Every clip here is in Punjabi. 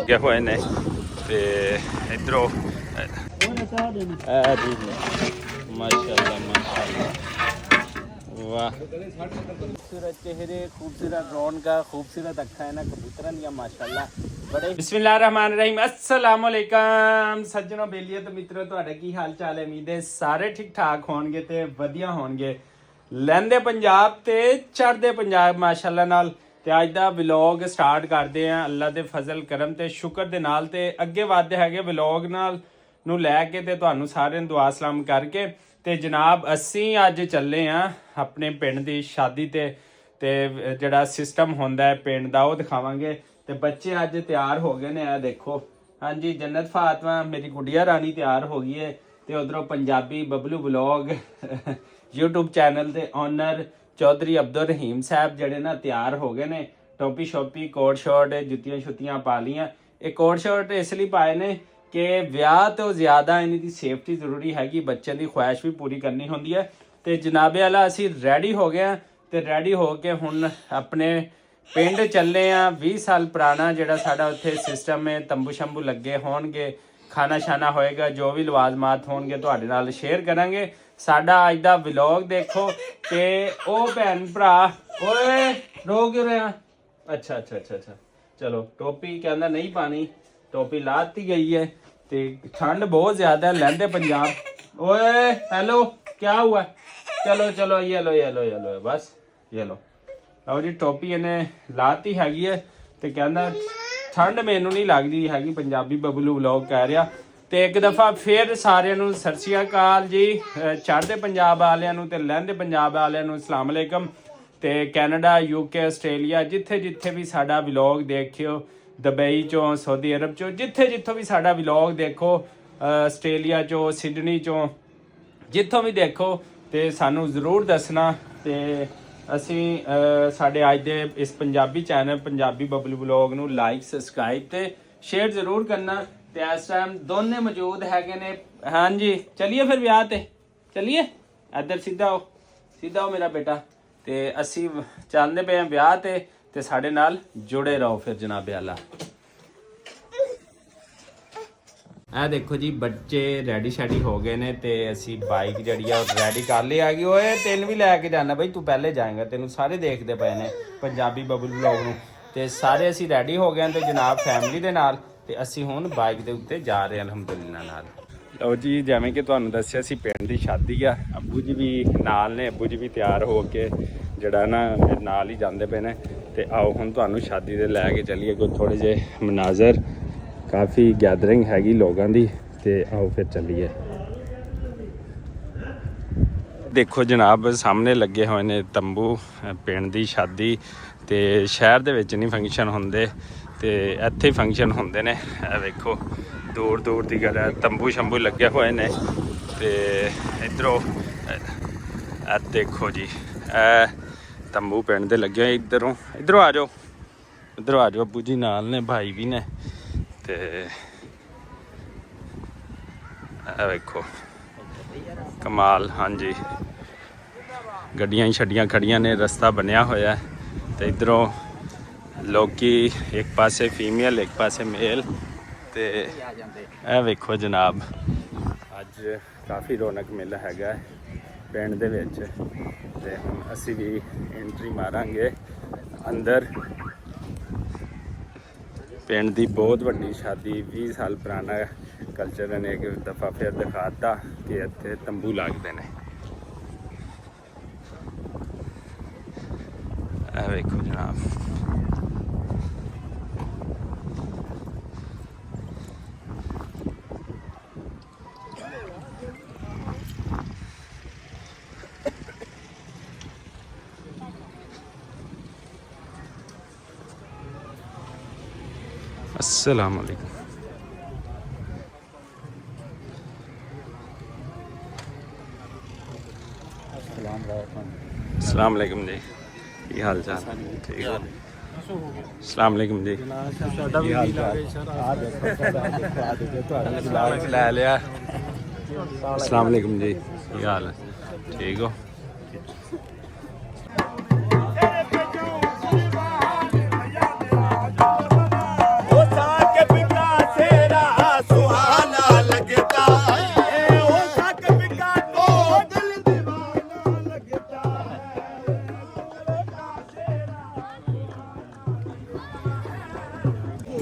क्या हुए ने ते इधरों माशाल्लाह माशाल्लाह वाह खूबसूरत चेहरे खूबसूरत रौनका खूबसूरत अखा है ना कबूतरन या माशाल्लाह बड़े बिस्मिल्लाहिर्रहमानिर्रहीम अस्सलाम वालेकुम सज्जनों बेलिए तो मित्रों ਤੁਹਾਡੇ ਕੀ ਹਾਲ ਚਾਲ ਹੈ ਉਮੀਦ ਹੈ ਸਾਰੇ ਠੀਕ ਠਾਕ ਹੋਣਗੇ ਤੇ ਵਧੀਆ ਹੋਣਗੇ ਲਹਿੰਦੇ ਪੰਜਾਬ ਤੇ ਚੜ੍ਹਦੇ ਪੰਜਾਬ ਮਾਸ਼ਾਅੱਲਾ ਨਾਲ ਤੇ ਅੱਜ ਦਾ ਵਲੌਗ ਸਟਾਰਟ ਕਰਦੇ ਆਂ ਅੱਲਾ ਦੇ ਫਜ਼ਲ ਕਰਮ ਤੇ ਸ਼ੁਕਰ ਦੇ ਨਾਲ ਤੇ ਅੱਗੇ ਵਧਦੇ ਹੈਗੇ ਵਲੌਗ ਨਾਲ ਨੂੰ ਲੈ ਕੇ ਤੇ ਤੁਹਾਨੂੰ ਸਾਰਿਆਂ ਨੂੰ ਦੁਆ ਸਲਾਮ ਕਰਕੇ ਤੇ ਜਨਾਬ ਅਸੀਂ ਅੱਜ ਚੱਲੇ ਆਂ ਆਪਣੇ ਪਿੰਡ ਦੀ ਸ਼ਾਦੀ ਤੇ ਜਿਹੜਾ ਸਿਸਟਮ ਹੁੰਦਾ ਹੈ ਪਿੰਡ ਦਾ ਉਹ ਦਿਖਾਵਾਂਗੇ ਤੇ ਬੱਚੇ ਅੱਜ ਤਿਆਰ ਹੋ ਗਏ ਨੇ ਆ ਦੇਖੋ ਹਾਂਜੀ ਜੰਨਤ ਫਾਤਮਾ ਮੇਰੀ ਗੁੱਡੀਆ ਰਾਣੀ ਤਿਆਰ ਹੋ ਗਈ ਹੈ ਤੇ ਉਧਰੋਂ Punjabi Bablu vlog YouTube channel ਦੇ ਓਨਰ ਚੌਧਰੀ ਅਬਦੁਲ ਰਹੀਮ ਸਾਹਿਬ ਜਿਹੜੇ ਨਾ ਤਿਆਰ ਹੋ ਗਏ ਨੇ ਟੋਪੀ ਸ਼ੋਪੀ ਕੋਟ ਸ਼ਾਰਟ ਜੁੱਤੀਆਂ ਛੁੱਤੀਆਂ ਪਾ ਲੀਆਂ ਇਹ ਕੋਟ ਸ਼ਾਰਟ ਇਸ ਲਈ ਪਾਏ ਨੇ ਕਿ ਵਿਆਹ ਤੋਂ ਜ਼ਿਆਦਾ ਇਹਨਾਂ ਦੀ ਸੇਫਟੀ ਜ਼ਰੂਰੀ ਹੈਗੀ ਬੱਚਿਆਂ ਦੀ ਖੁਆਇਸ਼ ਵੀ ਪੂਰੀ ਕਰਨੀ ਹੁੰਦੀ ਹੈ ਤੇ ਜਨਾਬੇ ਵਾਲਾ ਅਸੀਂ ਰੈਡੀ ਹੋ ਗਏ ਤੇ ਰੈਡੀ ਹੋ ਕੇ ਹੁਣ ਆਪਣੇ ਪਿੰਡ ਚੱਲੇ ਆ 20 ਸਾਲ ਪੁਰਾਣਾ ਜਿਹੜਾ ਸਾਡਾ ਉੱਥੇ ਸਿਸਟਮ ਹੈ ਤੰਬੂ ਸ਼ੰਬੂ ਲੱਗੇ ਹੋਣਗੇ ਖਾਣਾ ਛਾਣਾ ਹੋਏਗਾ ਜੋ ਵੀ ਲਵਾਜ਼ਮਾਤ ਹੋਣਗੇ ਤੁਹਾਡੇ ਨਾਲ ਸ਼ੇਅਰ ਕਰਾਂਗੇ ਸਾਡਾ ਅੱਜ ਦਾ ਵਲੌਗ ਦੇਖੋ ਤੇ ਉਹ ਭੈਣ ਭਰਾ ਓਏ ਰੋ ਕਿਉਂ ਰਿਹਾ ਅੱਛਾ ਚਲੋ ਟੋਪੀ ਕਹਿੰਦਾ ਨਹੀਂ ਪਾਣੀ ਟੋਪੀ ਲਾਤੀ ਗਈ ਹੈ ਤੇ ਠੰਡ ਬਹੁਤ ਜ਼ਿਆਦਾ ਹੈ ਲਹਿੰਦੇ ਪੰਜਾਬ ਓਏ ਹੈਲੋ ਕੀ ਹੁਆ ਚਲੋ ਇਹ ਲੋ ਬਸ ਇਹ ਲੋ ਲਓ ਜੀ ਟੋਪੀ ਇਹਨੇ ਲਾਤੀ ਹੈਗੀ ਹੈ ਤੇ ਕਹਿੰਦਾ ਠੰਡ ਮੈਨੂੰ ਨਹੀਂ ਲੱਗਦੀ ਹੈਗੀ ਪੰਜਾਬੀ ਬਬਲੂ ਵਲੌਗ ਕਹਿ ਰਿਹਾ ਤੇ ਇੱਕ ਦਫਾ ਫਿਰ ਸਾਰਿਆਂ ਨੂੰ ਸਤਿ ਸ਼੍ਰੀ ਅਕਾਲ ਜੀ ਚੜ੍ਹਦੇ ਪੰਜਾਬ ਵਾਲਿਆਂ ਨੂੰ ਤੇ ਲਹਿੰਦੇ ਪੰਜਾਬ ਵਾਲਿਆਂ ਨੂੰ ਅਸਲਾਮ ਅਲੈਕਮ ਤੇ ਕੈਨੇਡਾ UK ਆਸਟ੍ਰੇਲੀਆ ਜਿੱਥੇ ਵੀ ਸਾਡਾ ਵਲੌਗ ਦੇਖਿਓ ਦੁਬਈ ਚੋਂ ਸਾਊਦੀ ਅਰਬ ਚੋਂ ਜਿੱਥੋਂ ਵੀ ਸਾਡਾ ਵਲੌਗ ਦੇਖੋ ਆਸਟ੍ਰੇਲੀਆ ਚੋਂ ਸਿਡਨੀ ਚੋਂ ਜਿੱਥੋਂ ਵੀ ਦੇਖੋ ਤੇ ਸਾਨੂੰ ਜ਼ਰੂਰ ਦੱਸਣਾ ਤੇ ਅਸੀਂ ਸਾਡੇ ਅੱਜ ਦੇ ਇਸ ਪੰਜਾਬੀ ਚੈਨਲ ਪੰਜਾਬੀ ਬਬਲੂ ਵਲੌਗ ਨੂੰ ਲਾਈਕ ਸਬਸਕ੍ਰਾਈਬ ਤੇ ਸ਼ੇਅਰ ਜ਼ਰੂਰ ਕਰਨਾ ਤੇ ਇਸ ਟਾਈਮ ਦੋਨੇ ਮੌਜੂਦ ਹੈਗੇ ਨੇ ਹਾਂਜੀ ਚਲਿਏ ਫਿਰ ਵਿਆਹ ਤੇ ਚਲਿਏ ਇੱਧਰ ਸਿੱਧਾ ਹੋ ਮੇਰਾ ਬੇਟਾ ਤੇ ਅਸੀਂ ਚੱਲਦੇ ਪਏ ਹਾਂ ਵਿਆਹ ਤੇ ਸਾਡੇ ਨਾਲ ਜੁੜੇ ਰਹੋ ਫਿਰ ਜਨਾਬੇ ਆਲਾ ਇਹ ਦੇਖੋ ਜੀ ਬੱਚੇ ਰੈਡੀ ਸ਼ੈਡੀ ਹੋ ਗਏ ਨੇ ਤੇ ਅਸੀਂ ਬਾਈਕ ਜਿਹੜੀ ਆ ਰੈਡੀ ਕਰ ਲਈ ਆ ਗਈ ਓਏ ਤੈਨੂੰ ਵੀ ਲੈ ਕੇ ਜਾਣਾ ਬਈ ਤੂੰ ਪਹਿਲੇ ਜਾਏਗਾ ਤੈਨੂੰ ਸਾਰੇ ਦੇਖਦੇ ਪਏ ਨੇ ਪੰਜਾਬੀ ਬਬਲ ਵਲੌਗ ਨੂੰ ਤੇ ਸਾਰੇ ਅਸੀਂ ਰੈਡੀ ਹੋ ਗਏ ਤੇ ਜਨਾਬ ਫੈਮਿਲੀ ਦੇ ਨਾਲ ਤੇ ਅਸੀਂ ਹੁਣ ਬਾਈਕ ਦੇ ਉੱਤੇ ਜਾ ਰਹੇ ਹਾਂ ਅਲਹਮਦੁਲਿਲਾ ਨਾਲ ਲਓ ਜੀ ਜਿਵੇਂ ਕਿ ਤੁਹਾਨੂੰ ਦੱਸਿਆ ਸੀ ਪਿੰਡ ਦੀ ਸ਼ਾਦੀ ਆ ਅੱਬੂ ਜੀ ਵੀ ਨਾਲ ਨੇ ਅੱਬੂ ਜੀ ਵੀ ਤਿਆਰ ਹੋ ਕੇ ਜਿਹੜਾ ਨਾ ਨਾਲ ਹੀ ਜਾਂਦੇ ਪਏ ਨੇ ਤੇ ਆਓ ਹੁਣ ਤੁਹਾਨੂੰ ਸ਼ਾਦੀ ਦੇ ਲੈ ਕੇ ਚੱਲੀਏ ਕੋਈ ਥੋੜੇ ਜਿਹੇ ਮਨਾਜ਼ਰ ਕਾਫੀ ਗੈਦਰਿੰਗ ਹੈਗੀ ਲੋਕਾਂ ਦੀ ਤੇ ਆਓ ਫਿਰ ਚੱਲੀਏ ਦੇਖੋ ਜਨਾਬ ਸਾਹਮਣੇ ਲੱਗੇ ਹੋਏ ਨੇ ਤੰਬੂ ਪਿੰਡ ਦੀ ਸ਼ਾਦੀ ਤੇ ਸ਼ਹਿਰ ਦੇ ਵਿੱਚ ਨਹੀਂ ਫੰਕਸ਼ਨ ਹੁੰਦੇ ਤੇ ਇੱਥੇ ਹੀ ਫੰਕਸ਼ਨ ਹੁੰਦੇ ਨੇ ਇਹ ਵੇਖੋ ਦੂਰ ਦੀ ਗੱਲ ਹੈ ਤੰਬੂ ਸ਼ੰਬੂ ਲੱਗੇ ਹੋਏ ਨੇ ਤੇ ਇੱਧਰੋਂ ਇਹ ਦੇਖੋ ਜੀ ਇਹ ਤੰਬੂ ਪਿੰਡ ਦੇ ਲੱਗੇ ਹੋਏ ਇੱਧਰੋਂ ਆ ਜਾਓ ਅੱਬੂ ਜੀ ਨਾਲ ਨੇ ਭਾਈ ਵੀ ਨੇ ਤੇ ਇਹ ਵੇਖੋ ਕਮਾਲ ਹਾਂਜੀ ਗੱਡੀਆਂ ਹੀ ਛੱਡੀਆਂ ਖੜੀਆਂ ਨੇ ਰਸਤਾ ਬਣਿਆ ਹੋਇਆ ਤੇ ਇੱਧਰੋਂ ਲੋਕੀ ਇੱਕ ਪਾਸੇ ਫੀਮੇਲ ਇੱਕ ਪਾਸੇ ਮੇਲ ਤੇ ਇਹ ਵੇਖੋ ਜਨਾਬ ਅੱਜ ਕਾਫੀ ਰੌਣਕ ਮੇਲਾ ਹੈਗਾ ਪਿੰਡ ਦੇ ਵਿੱਚ ਤੇ ਹੁਣ ਅਸੀਂ ਵੀ ਐਂਟਰੀ ਮਾਰਾਂਗੇ ਅੰਦਰ ਪਿੰਡ ਦੀ ਬਹੁਤ ਵੱਡੀ ਸ਼ਾਦੀ 20 ਸਾਲ ਪੁਰਾਣਾ ਕਲਚਰ ਨੇ ਇੱਕ ਦਫਾ ਫਿਰ ਦਿਖਾਤਾ ਕਿ ਇੱਥੇ ਤੰਬੂ ਲੱਗਦੇ ਨੇ ਇਹ ਵੇਖੋ ਜਨਾਬ अस्सलाम वालेकुम अस्सलाम वालेकुम जी की हाल चाल ठीक है अस्सलाम वालेकुम जी की हाल चाल ले लिया अस्सलाम वालेकुम जी की हाल है ठीक हो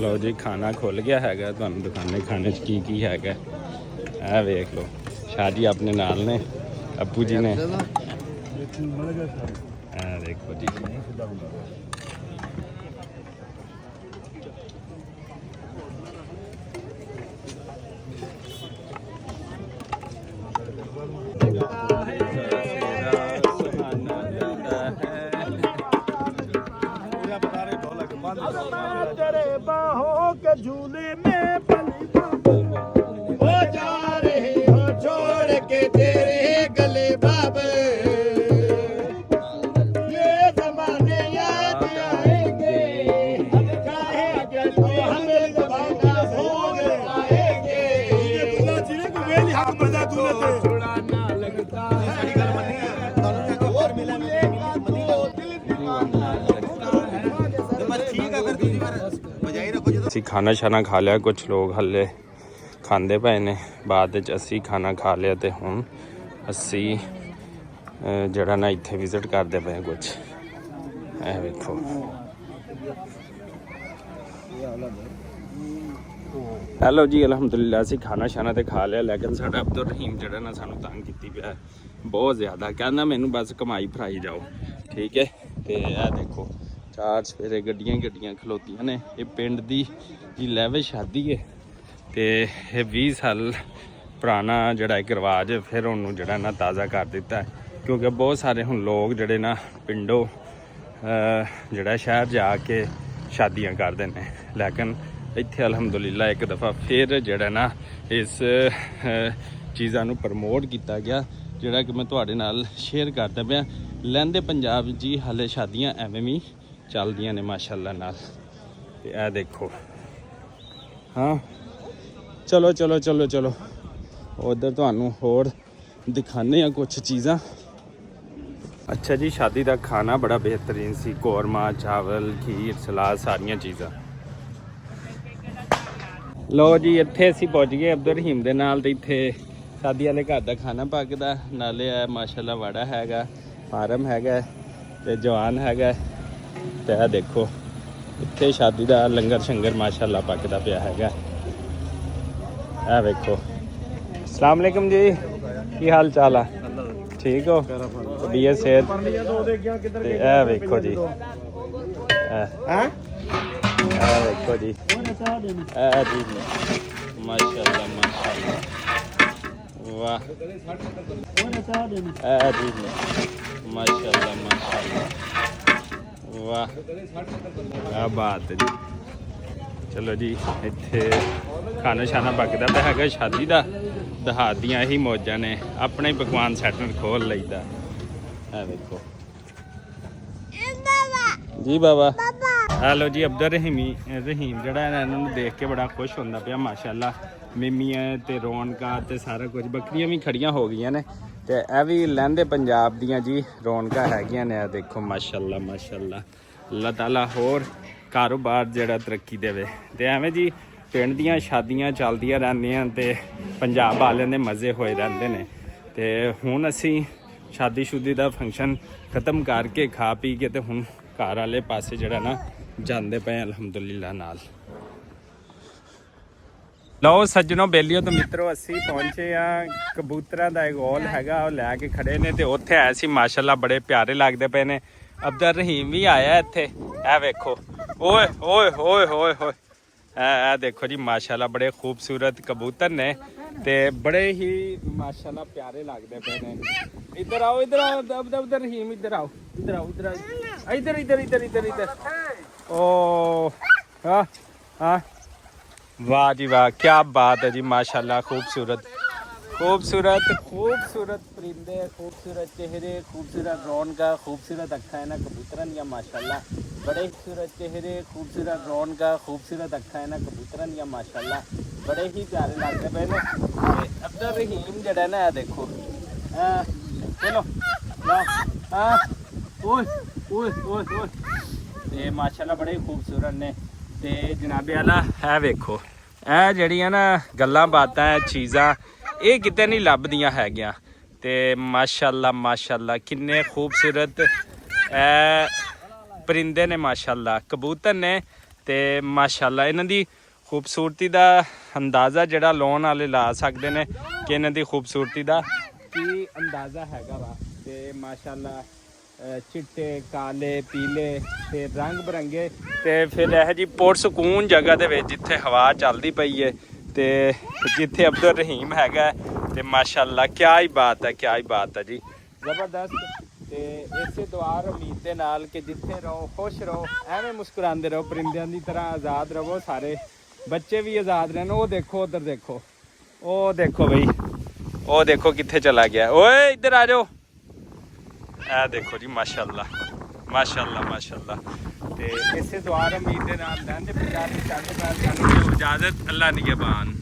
लो जी खाना खुल गया है, तुहानू दिखाने खाने की है। ਇਹ ਵੇਖ ਲਓ ਸ਼ਾਹ ਜੀ ਆਪਣੇ ਨਾਲ ਨੇ, ਅੱਬੂ ਜੀ ਨੇ। ਇਹ ਦੇਖੋ ਜੀ तेरे बाहों के झूले में पली हो जा रहे हो छोड़ के तेरे गले बाबे, ये जमाने याद आएंगे, चाहे अगर तो हमें जमाना भूल आएंगे। थोड़ा ना लगता है और मिला ਅਸੀਂ ਖਾਣਾ ਛਾਣਾ ਖਾ ਲਿਆ। ਕੁਝ ਲੋਕ ਹੱਲੇ ਖਾਂਦੇ ਪਏ ਨੇ, ਬਾਅਦ ਵਿੱਚ ਅਸੀਂ ਖਾਣਾ ਖਾ ਲਿਆ ਤੇ ਹੁਣ ਅਸੀਂ ਜਿਹੜਾ ਨਾ ਇੱਥੇ ਵਿਜ਼ਿਟ ਕਰਦੇ ਪਏ ਕੁਝ। ਇਹ ਵੇਖੋ ਹੈਲੋ ਜੀ, ਅਲਹਮਦੁਲਿਲਾ ਅਸੀਂ ਖਾਣਾ ਛਾਣਾ ਤੇ ਖਾ ਲਿਆ, ਲੇਕਿਨ ਸਾਡਾ ਅਬਦੁਲ ਰਹੀਮ ਜਿਹੜਾ ਨਾ ਸਾਨੂੰ ਤੰਗ ਕੀਤੀ ਪਿਆ ਬਹੁਤ ਜ਼ਿਆਦਾ। ਕਹਿੰਦਾ ਮੈਨੂੰ ਬਸ ਕਮਾਈ ਫਰਾਈ ਜਾਓ, ਠੀਕ ਹੈ। ਤੇ ਇਹ ਦੇਖੋ ਚਾਰ ਸਵੇਰੇ ਗੱਡੀਆਂ ਖਲੋਤੀਆਂ ਨੇ। ਇਹ ਪਿੰਡ ਦੀ ਜੀ ਲੈਵੇ ਸ਼ਾਦੀ ਹੈ ਤੇ ਇਹ 20 ਸਾਲ ਪੁਰਾਣਾ ਜਿਹੜਾ ਇੱਕ ਰਿਵਾਜ ਫਿਰ ਉਹਨੂੰ ਜਿਹੜਾ ਨਾ ਤਾਜ਼ਾ ਕਰ ਦਿੱਤਾ, ਕਿਉਂਕਿ ਬਹੁਤ ਸਾਰੇ ਹੁਣ ਲੋਕ ਜਿਹੜੇ ਨਾ ਪਿੰਡੋਂ ਜਿਹੜਾ ਸ਼ਹਿਰ ਜਾ ਕੇ ਸ਼ਾਦੀਆਂ ਕਰਦੇ ਨੇ। ਲੇਕਿਨ ਇੱਥੇ ਅਲਹਮਦੁਲਿਲਾ ਇੱਕ ਦਫਾ ਫਿਰ ਜਿਹੜਾ ਨਾ ਇਸ ਚੀਜ਼ਾਂ ਨੂੰ ਪ੍ਰਮੋਟ ਕੀਤਾ ਗਿਆ, ਜਿਹੜਾ ਕਿ ਮੈਂ ਤੁਹਾਡੇ ਨਾਲ ਸ਼ੇਅਰ ਕਰਦਾ ਪਿਆ। ਲਹਿੰਦੇ ਪੰਜਾਬ ਜੀ ਹਾਲੇ ਸ਼ਾਦੀਆਂ ਐਵੇਂ ਵੀ ਚੱਲਦੀਆਂ ਨੇ ਮਾਸ਼ਾਅੱਲਾ ਨਾਲ। ਤੇ ਇਹ ਦੇਖੋ ਹਾਂ ਚਲੋ ਚਲੋ ਚਲੋ ਚਲੋ ਉਧਰ ਤੁਹਾਨੂੰ ਹੋਰ ਦਿਖਾਉਂਦੇ ਆ ਕੁਛ ਚੀਜ਼ਾਂ। ਅੱਛਾ ਜੀ, ਸ਼ਾਦੀ ਦਾ ਖਾਣਾ ਬੜਾ ਬਿਹਤਰੀਨ ਸੀ, ਕੋਰਮਾ, ਚਾਵਲ, ਖੀਰ, ਸਲਾਦ, ਸਾਰੀਆਂ ਚੀਜ਼ਾਂ। ਲੋ ਜੀ ਇੱਥੇ ਅਸੀਂ ਪਹੁੰਚ ਗਏ ਅਬਦੁਲ ਰਹੀਮ ਦੇ ਨਾਲ, ਤੇ ਇੱਥੇ ਸ਼ਾਦੀ ਵਾਲੇ ਘਰ ਦਾ ਖਾਣਾ ਪੱਕਦਾ। ਨਾਲੇ ਆ ਮਾਸ਼ਾਅੱਲਾ ਵਾੜਾ ਹੈਗਾ, ਫਾਰਮ ਹੈਗਾ ਤੇ ਜਵਾਨ ਹੈਗਾ। ਤੇ ਇਹ ਦੇਖੋ ਇੱਥੇ ਸ਼ਾਦੀ ਦਾ ਲੰਗਰ ਸ਼ੰਗਰ ਮਾਸ਼ਾਅੱਲਾ ਪੱਕਦਾ ਪਿਆ ਹੈਗਾ। ਇਹ ਵੇਖੋ। अस्सलाम वालेकुम जी, की हाल चाल है? ठीक हो? तबीयत सेहत? ਇਹ ਵੇਖੋ ਜੀ, ਇਹ ਵੇਖੋ ਜੀ, ਇਹ ਜੀ ਮਾਸ਼ਾਅੱਲਾ ਮਾਸ਼ਾਅੱਲਾ ਵਾਹ, ਇਹ ਜੀ ਮਾਸ਼ਾਅੱਲਾ ਮਾਸ਼ਾਅੱਲਾ ਵਾਹ, ਕਿਆ ਬਾਤ ਹੈ ਜੀ। ਚਲੋ ਜੀ ਇੱਥੇ ਖਾਣਾ ਛਾਣਾ ਪੱਕਦਾ ਪਿਆ ਹੈਗਾ ਸ਼ਾਦੀ ਦਾ। ਦਹਾਤ ਦੀਆਂ ਇਹੀ ਮੌਜਾਂ ਨੇ, ਆਪਣਾ ਹੀ ਪਕਵਾਨ ਸੈਂਟਰ ਖੋਲ ਲਈਦਾ। ਇਹ ਵੇਖੋ ਜੀ ਬਾਬਾ। ਹੈਲੋ ਜੀ, ਅਬਦੁਲ ਰਹੀਮ ਜਿਹੜਾ ਇਹਨਾਂ ਨੂੰ ਦੇਖ ਕੇ ਬੜਾ ਖੁਸ਼ ਹੁੰਦਾ ਪਿਆ ਮਾਸ਼ਾਅੱਲਾ। ਮਿਮੀਆਂ ਤੇ ਰੌਣਕਾਂ ਤੇ ਸਾਰਾ ਕੁਝ, ਬੱਕਰੀਆਂ ਵੀ ਖੜੀਆਂ ਹੋ ਗਈਆਂ ਨੇ ਤੇ ਇਹ ਵੀ ਲਹਿੰਦੇ ਪੰਜਾਬ ਦੀਆਂ ਜੀ ਰੌਣਕਾਂ ਹੈਗੀਆਂ ਨੇ। ਇਹ ਦੇਖੋ ਮਾਸ਼ਾਅੱਲਾ ਮਾਸ਼ਾਅੱਲਾ। ਅੱਲਾਹ ਤਾਲਾ ਹੋਰ ਕਾਰੋਬਾਰ ਜਿਹੜਾ ਤਰੱਕੀ ਦੇਵੇ। ਤੇ ਐਵੇਂ ਜੀ ਪਿੰਡ ਦੀਆਂ ਸ਼ਾਦੀਆਂ ਚੱਲਦੀਆਂ ਰਹਿੰਦੀਆਂ ਤੇ ਪੰਜਾਬ ਵਾਲਿਆਂ ਦੇ ਮਜ਼ੇ ਹੋਏ ਰਹਿੰਦੇ ਨੇ। ਤੇ ਹੁਣ ਅਸੀਂ ਸ਼ਾਦੀ ਸ਼ੁਦੀ ਦਾ ਫੰਕਸ਼ਨ ਖਤਮ ਕਰਕੇ ਖਾ ਪੀ ਕੇ ਤੇ ਹੁਣ ਘਰ ਵਾਲੇ ਪਾਸੇ ਜਿਹੜਾ ਨਾ ਜਾਂਦੇ ਪਏ ਅਲਹਮਦੁਲਿਲਾ ਨਾਲ। ਲਓ ਸੱਜਣੋ ਬੇਲੀਓ ਤੇ ਮਿੱਤਰੋ, ਅਸੀਂ ਪਹੁੰਚੇ ਆ ਕਬੂਤਰਾਂ ਦਾ ਇੱਕ ਹੌਲ ਹੈਗਾ, ਉਹ ਲੈ ਕੇ ਖੜੇ ਨੇ ਤੇ ਉੱਥੇ ਆਏ ਸੀ ਮਾਸ਼ਾਅੱਲਾ, ਬੜੇ ਪਿਆਰੇ ਲੱਗਦੇ ਪਏ ਨੇ। ਅਬਦੁਲ ਰਹੀਮ ਵੀ ਆਇਆ ਇੱਥੇ। ਇਹ ਵੇਖੋ ਓਏ ਓਏ ਹੋਏ ਹੋਏ ਹੋਏ, ਇਹ ਦੇਖੋ ਜੀ ਮਾਸ਼ਾਅੱਲਾ ਬੜੇ ਖੂਬਸੂਰਤ ਕਬੂਤਰ ਨੇ ਤੇ ਬੜੇ ਹੀ ਮਾਸ਼ਾਅੱਲਾ ਪਿਆਰੇ ਲੱਗਦੇ ਪਏ ਨੇ। ਇੱਧਰ ਆਓ ਇੱਧਰ ਆਓ ਅਬਦੁਲ ਰਹੀਮ, ਇੱਧਰ ਆਓ ਇੱਧਰ ਆਓ ਇੱਧਰ ਆਓ ਇੱਧਰ ਇੱਧਰ ਇੱਧਰ ਇੱਧਰ ਇੱਧਰ। ਓ ਹਾਂ ਹਾਂ, वाह जी वाह, क्या बात है जी माशाल्लाह। खूबसूरत खूबसूरत खूबसूरत परिंदे, खूबसूरत चेहरे, खूबसूरत रौनका, खूबसूरत अखा है ना कबूतरन या माशाल्लाह। बड़े खूबसूरत चेहरे, खूबसूरत रौनका, खूबसूरत अखा है ना कबूतरन या माशाल्लाह, बड़े ही प्यारे लगते पे ने। अब्दुल रहीम जड़ा ना देखो, चलो ओए ओए ओए ओए, माशाल्लाह बड़े खूबसूरत ने। ਤੇ ਜਨਾਬੇ ਆਲਾ ਹੈ ਵੇਖੋ, ਇਹ ਜਿਹੜੀਆਂ ਨਾ ਗੱਲਾਂ ਬਾਤਾਂ ਚੀਜ਼ਾਂ ਇਹ ਕਿਤੇ ਨਹੀਂ ਲੱਭਦੀਆਂ ਹੈਗੀਆਂ। ਤੇ ਮਾਸ਼ਾਅੱਲਾ ਮਾਸ਼ਾਅੱਲਾ ਕਿੰਨੇ ਖੂਬਸੂਰਤ ਪਰਿੰਦੇ ਨੇ ਮਾਸ਼ਾਅੱਲਾ, ਕਬੂਤਰ ਨੇ ਤੇ ਮਾਸ਼ਾਅੱਲਾ ਇਹਨਾਂ ਦੀ ਖੂਬਸੂਰਤੀ ਦਾ ਅੰਦਾਜ਼ਾ ਜਿਹੜਾ ਲਾਉਣ ਵਾਲੇ ਲਾ ਸਕਦੇ ਨੇ ਕਿ ਇਹਨਾਂ ਦੀ ਖੂਬਸੂਰਤੀ ਦਾ ਕੀ ਅੰਦਾਜ਼ਾ ਹੈਗਾ ਵਾ। ਤੇ ਮਾਸ਼ਾਅੱਲਾ ਚਿੱਟੇ ਕਾਲੇ ਪੀਲੇ ਤੇ ਰੰਗ ਬਰੰਗੇ ਤੇ ਫਿਰ ਇਹ ਜੀ ਪੁਰਸਕੂਨ ਜਗ੍ਹਾ ਦੇ ਵਿੱਚ ਜਿੱਥੇ ਹਵਾ ਚੱਲਦੀ ਪਈ ਹੈ ਤੇ ਜਿੱਥੇ ਅਬਦੁਲ ਰਹੀਮ ਹੈਗਾ ਤੇ ਮਾਸ਼ਾਅੱਲਾ ਕਿਆ ਹੀ ਬਾਤ ਹੈ ਜੀ, ਜ਼ਬਰਦਸਤ। ਤੇ ਇਸੇ ਦੁਆ ਉਮੀਦ ਦੇ ਨਾਲ ਕਿ ਜਿੱਥੇ ਰਹੋ ਖੁਸ਼ ਰਹੋ, ਐਵੇਂ ਮੁਸਕਰਾਉਂਦੇ ਰਹੋ, ਪਰਿੰਦਿਆਂ ਦੀ ਤਰ੍ਹਾਂ ਆਜ਼ਾਦ ਰਹੋ, ਸਾਰੇ ਬੱਚੇ ਵੀ ਆਜ਼ਾਦ ਰਹਿਣ। ਉਹ ਦੇਖੋ ਉਧਰ ਦੇਖੋ, ਉਹ ਦੇਖੋ ਬਈ, ਉਹ ਦੇਖੋ ਕਿੱਥੇ ਚਲਾ ਗਿਆ। ਓਏ ਇੱਧਰ ਆ ਜਾਓ। ਇਹ ਦੇਖੋ ਜੀ ਮਾਸ਼ਾਅੱਲਾ ਮਾਸ਼ਾਅੱਲਾ। ਤੇ ਇਸੇ ਦੁਆ ਉਮੀਦ ਦੇ ਨਾਲ ਲੈਂਦੇ ਪੰਜਾਬ ਦੀ ਚੜ੍ਹਦੀ ਕਲਾ। ਸਾਨੂੰ ਦਿਓ ਇਜਾਜ਼ਤ। ਅੱਲਾ ਨਿਗਹਿਬਾਨ।